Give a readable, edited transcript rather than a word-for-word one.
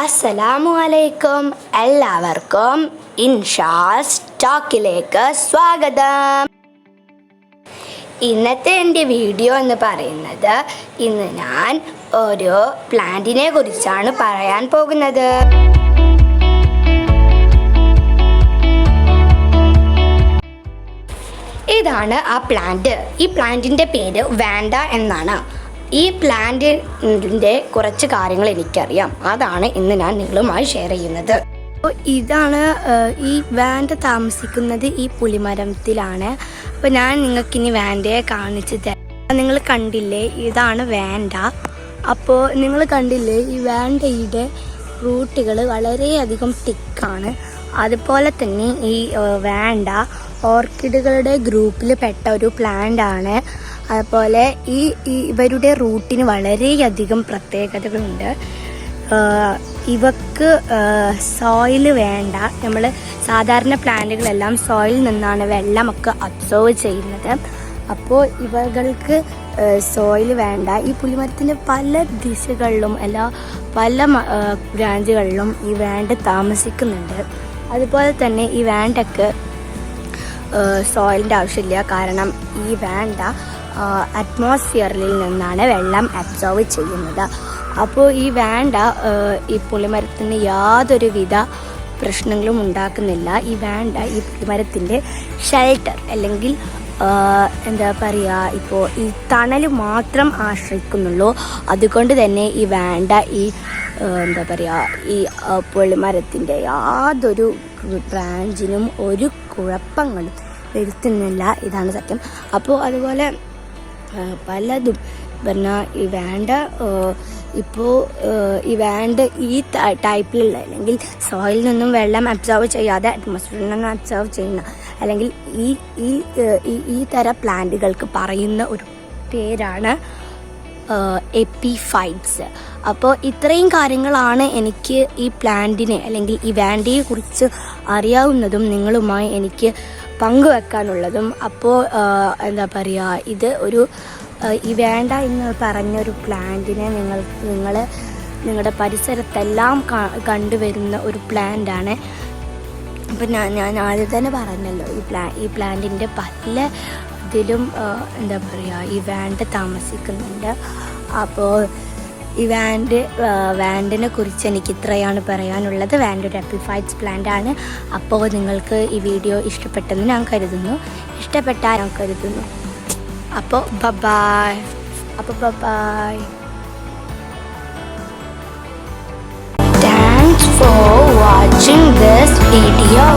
അസ്സലാമു അലൈക്കും. എല്ലാവർക്കും ഇൻഷാസ് ടോക്കിലേക്ക് സ്വാഗതം. ഇന്നത്തെ എൻ്റെ വീഡിയോ എന്ന് പറയുന്നത് ഇന്ന് ഞാൻ ഒരു പ്ലാന്റിനെ കുറിച്ചാണ് പറയാൻ പോകുന്നത്. ഇതാണ് ആ പ്ലാന്റ്. ഈ പ്ലാന്റിൻ്റെ പേര് വാൻഡ എന്നാണ്. ഈ പ്ലാന്റിൻ്റെ കുറച്ച് കാര്യങ്ങൾ എനിക്കറിയാം. അതാണ് ഇന്ന് ഞാൻ നിങ്ങളുമായി ഷെയർ ചെയ്യുന്നത്. അപ്പോൾ ഇതാണ് ഈ വാൻഡ താമസിക്കുന്നത് ഈ പുളിമരത്തിലാണ്. അപ്പോൾ ഞാൻ നിങ്ങൾക്കിനി വാൻഡയെ കാണിച്ച് തരാം. നിങ്ങൾ കണ്ടില്ലേ, ഇതാണ് വാൻഡ. അപ്പോൾ നിങ്ങൾ കണ്ടില്ലേ, ഈ വാൻഡയുടെ റൂട്ടുകൾ വളരെയധികം തിക്കാണ്. അതുപോലെ തന്നെ ഈ വാൻഡ ഓർക്കിഡുകളുടെ ഗ്രൂപ്പിൽ പെട്ട ഒരു പ്ലാന്റ് ആണ്. അതുപോലെ ഇവരുടെ റൂട്ടിന് വളരെയധികം പ്രത്യേകതകളുണ്ട്. ഇവക്ക് സോയിൽ വേണ്ട. നമ്മൾ സാധാരണ പ്ലാന്റുകളെല്ലാം സോയിൽ നിന്നാണ് വെള്ളമൊക്കെ അബ്സോർവ് ചെയ്യുന്നത്. അപ്പോൾ ഇവകൾക്ക് സോയിൽ വേണ്ട. ഈ പുളിമരത്തിൻ്റെ പല ദിശകളിലും പല ബ്രാഞ്ചുകളിലും ഈ വാൻഡ താമസിക്കുന്നുണ്ട്. അതുപോലെ തന്നെ ഈ വാൻഡക്ക് സോയിലിൻ്റെ ആവശ്യമില്ല. കാരണം ഈ വാൻഡ അറ്റ്മോസ്ഫിയറിൽ നിന്നാണ് വെള്ളം അബ്സോർവ് ചെയ്യുന്നത്. അപ്പോൾ ഈ വാൻഡ ഈ പുളിമരത്തിന് യാതൊരുവിധ പ്രശ്നങ്ങളും ഉണ്ടാക്കുന്നില്ല. ഈ വാൻഡ ഈ പുളിമരത്തിൻ്റെ ഷെൽട്ടർ അല്ലെങ്കിൽ എന്താ പറയുക, ഇപ്പോൾ ഈ തണൽ മാത്രം ആശ്രയിക്കുന്നുള്ളൂ. അതുകൊണ്ട് തന്നെ ഈ വാൻഡ ഈ എന്താ പറയുക, ഈ പുളിമരത്തിൻ്റെ യാതൊരു ബ്രാഞ്ചിനും ഒരു കുഴപ്പങ്ങളും വരുത്തുന്നില്ല. ഇതാണ് സത്യം. അപ്പോൾ അതുപോലെ പലതും പറഞ്ഞാൽ ഈ വാൻഡ ഇപ്പോൾ ഈ വാൻഡ ഈ ടൈപ്പിലുള്ള അല്ലെങ്കിൽ സോയിലിൽ നിന്നും വെള്ളം അബ്സോർവ് ചെയ്യാതെ അറ്റ്മോസ്ഫിയറിൽ നിന്നും അബ്സോർവ് ചെയ്യുന്ന അല്ലെങ്കിൽ ഈ തരം പ്ലാന്റുകൾക്ക് പറയുന്ന ഒരു പേരാണ് എപ്പിഫൈറ്റ്സ്. അപ്പോൾ ഇത്രയും കാര്യങ്ങളാണ് എനിക്ക് ഈ പ്ലാന്റിനെ അല്ലെങ്കിൽ ഈ വാൻഡയെ കുറിച്ച് അറിയാവുന്നതും നിങ്ങളുമായി എനിക്ക് പങ്കുവെക്കാനുള്ളതും. അപ്പോൾ എന്താ പറയുക, ഇത് ഒരു ഈ വാൻഡ എന്ന് പറഞ്ഞൊരു പ്ലാന്റിനെ നിങ്ങൾ നിങ്ങളുടെ പരിസരത്തെല്ലാം കണ്ടുവരുന്ന ഒരു പ്ലാന്റാണ്. അപ്പം ഞാൻ ആദ്യം തന്നെ പറഞ്ഞല്ലോ, ഈ പ്ലാന്റിൻ്റെ പല ഇതിലും എന്താ പറയുക, ഈ വാൻഡ താമസിക്കുന്നുണ്ട്. അപ്പോൾ ഈ വാൻഡിനെ കുറിച്ച് എനിക്ക് ഇത്രയാണ് പറയാനുള്ളത്. വാൻഡ ഒരു എപ്പിഫൈറ്റ്സ് പ്ലാന്റ് ആണ്. അപ്പോൾ നിങ്ങൾക്ക് ഈ വീഡിയോ ഇഷ്ടപ്പെട്ടെന്ന് ഞാൻ കരുതുന്നു. അപ്പോൾ by. Thanks for watching this video.